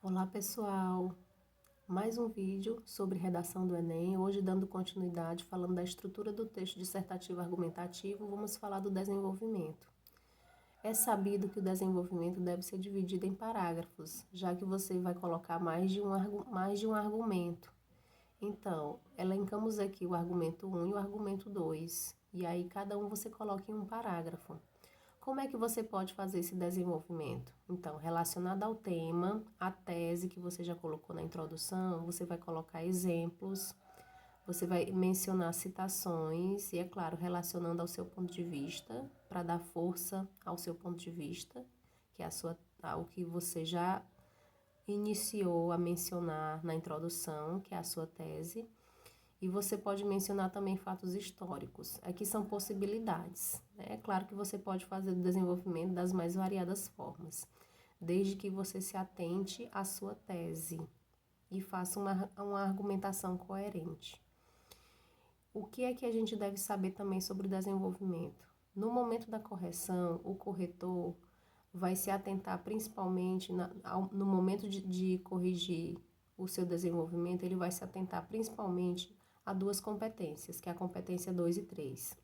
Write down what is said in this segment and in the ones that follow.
Olá pessoal, mais um vídeo sobre redação do Enem, hoje dando continuidade, falando da estrutura do texto dissertativo argumentativo, vamos falar do desenvolvimento. É sabido que o desenvolvimento deve ser dividido em parágrafos, já que você vai colocar mais de um argumento. Então, elencamos aqui o argumento 1 e o argumento 2, e aí cada um você coloca em um parágrafo. Como é que você pode fazer esse desenvolvimento? Então, relacionado ao tema, a tese que você já colocou na introdução, você vai colocar exemplos, você vai mencionar citações e, é claro, relacionando ao seu ponto de vista, para dar força ao seu ponto de vista, que é o que você já iniciou a mencionar na introdução, que é a sua tese. E você pode mencionar também fatos históricos. Aqui são possibilidades, né? É claro que você pode fazer o desenvolvimento das mais variadas formas, desde que você se atente à sua tese e faça uma argumentação coerente. O que é que a gente deve saber também sobre o desenvolvimento? No momento da correção, o corretor vai se atentar principalmente, no momento de corrigir o seu desenvolvimento, ele vai se atentar principalmente a duas competências, que é a competência 2 e 3.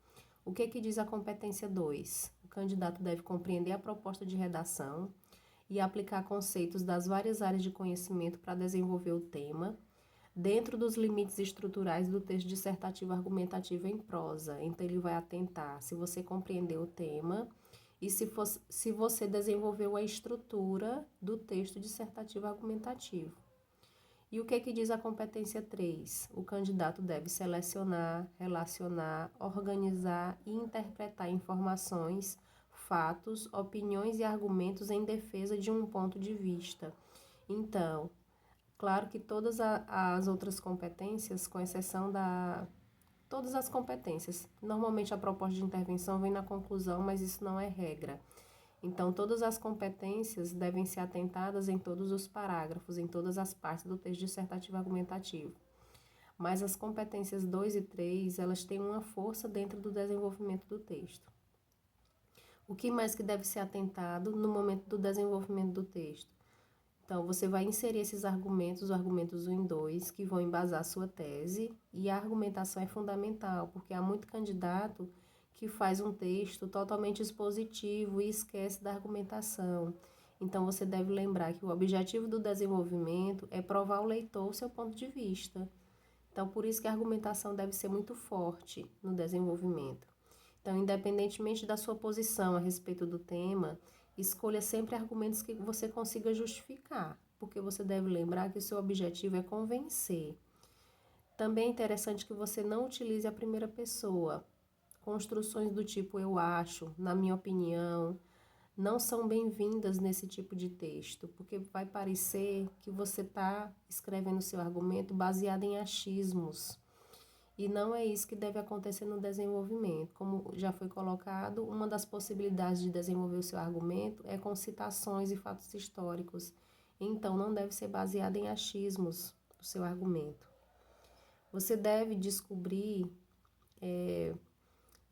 O que diz a competência 2? O candidato deve compreender a proposta de redação e aplicar conceitos das várias áreas de conhecimento para desenvolver o tema, dentro dos limites estruturais do texto dissertativo argumentativo em prosa. Então, ele vai atentar se você compreendeu o tema e se você desenvolveu a estrutura do texto dissertativo argumentativo. E o que diz a competência 3? O candidato deve selecionar, relacionar, organizar e interpretar informações, fatos, opiniões e argumentos em defesa de um ponto de vista. Então, claro que todas as outras competências, com exceção todas as competências. Normalmente a proposta de intervenção vem na conclusão, mas isso não é regra. Então, todas as competências devem ser atentadas em todos os parágrafos, em todas as partes do texto dissertativo argumentativo. Mas as competências 2 e 3, elas têm uma força dentro do desenvolvimento do texto. O que mais que deve ser atentado no momento do desenvolvimento do texto? Então, você vai inserir esses argumentos, os argumentos 1 e 2, que vão embasar a sua tese, e a argumentação é fundamental, porque há muito candidato que faz um texto totalmente expositivo e esquece da argumentação. Então, você deve lembrar que o objetivo do desenvolvimento é provar ao leitor o seu ponto de vista. Então, por isso que a argumentação deve ser muito forte no desenvolvimento. Então, independentemente da sua posição a respeito do tema, escolha sempre argumentos que você consiga justificar, porque você deve lembrar que o seu objetivo é convencer. Também é interessante que você não utilize a primeira pessoa. Construções do tipo eu acho, na minha opinião, não são bem-vindas nesse tipo de texto, porque vai parecer que você está escrevendo seu argumento baseado em achismos. E não é isso que deve acontecer no desenvolvimento. Como já foi colocado, uma das possibilidades de desenvolver o seu argumento é com citações e fatos históricos. Então, não deve ser baseado em achismos o seu argumento. Você deve descobrir,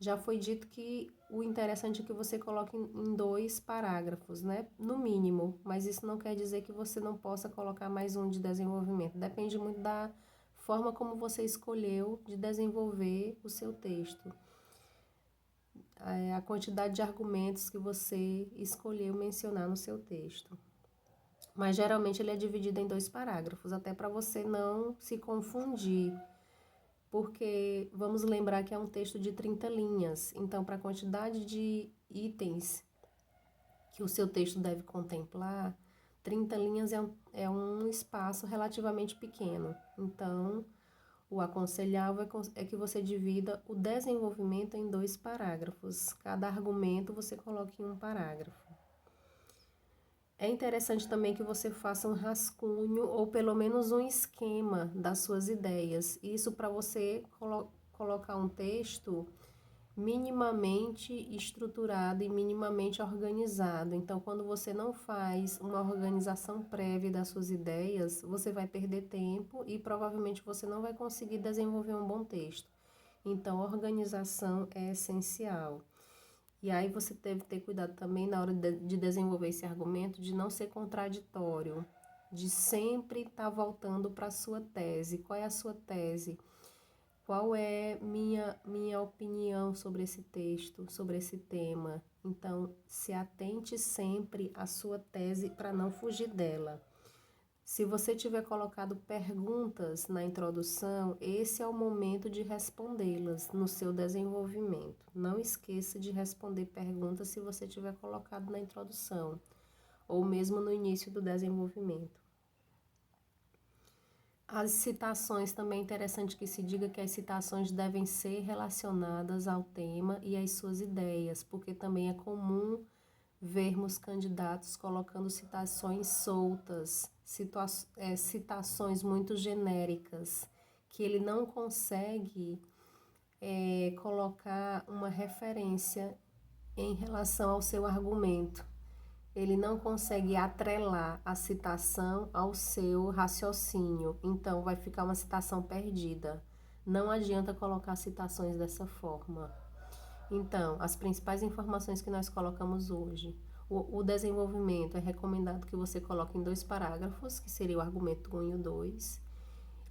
já foi dito que o interessante é que você coloque em 2 parágrafos, né? No mínimo, mas isso não quer dizer que você não possa colocar mais um de desenvolvimento. Depende muito da forma como você escolheu de desenvolver o seu texto. A quantidade de argumentos que você escolheu mencionar no seu texto. Mas geralmente ele é dividido em 2 parágrafos, até para você não se confundir, porque vamos lembrar que é um texto de 30 linhas, então para a quantidade de itens que o seu texto deve contemplar, 30 linhas é um espaço relativamente pequeno. Então, o aconselhável é que você divida o desenvolvimento em 2 parágrafos. Cada argumento você coloque em um parágrafo. É interessante também que você faça um rascunho ou pelo menos um esquema das suas ideias. Isso para você colocar um texto minimamente estruturado e minimamente organizado. Então, quando você não faz uma organização prévia das suas ideias, você vai perder tempo e provavelmente você não vai conseguir desenvolver um bom texto. Então, organização é essencial. E aí você deve ter cuidado também na hora de desenvolver esse argumento de não ser contraditório. de sempre estar voltando para a sua tese. Qual é a sua tese? Qual é minha opinião sobre esse texto, sobre esse tema? Então, se atente sempre à sua tese para não fugir dela. Se você tiver colocado perguntas na introdução, esse é o momento de respondê-las no seu desenvolvimento. Não esqueça de responder perguntas se você tiver colocado na introdução, ou mesmo no início do desenvolvimento. As citações também é interessante que se diga que as citações devem ser relacionadas ao tema e às suas ideias, porque também é comum vermos candidatos colocando citações soltas, citações muito genéricas, que ele não consegue colocar uma referência em relação ao seu argumento. Ele não consegue atrelar a citação ao seu raciocínio, então vai ficar uma citação perdida. Não adianta colocar citações dessa forma. Então, as principais informações que nós colocamos hoje. O desenvolvimento é recomendado que você coloque em 2 parágrafos, que seria o argumento 1 e o 2.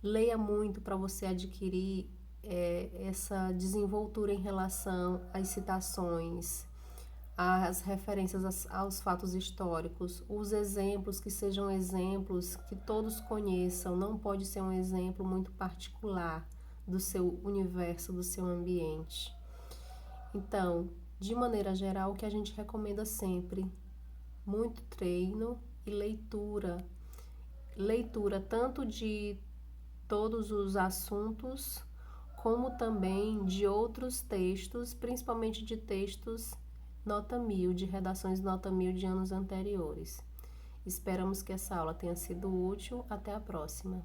Leia muito para você adquirir essa desenvoltura em relação às citações, às referências aos fatos históricos, os exemplos que sejam exemplos que todos conheçam, não pode ser um exemplo muito particular do seu universo, do seu ambiente. Então, de maneira geral, o que a gente recomenda sempre, muito treino e leitura. Leitura tanto de todos os assuntos, como também de outros textos, principalmente de textos nota 1000, de redações nota 1000 de anos anteriores. Esperamos que essa aula tenha sido útil. Até a próxima.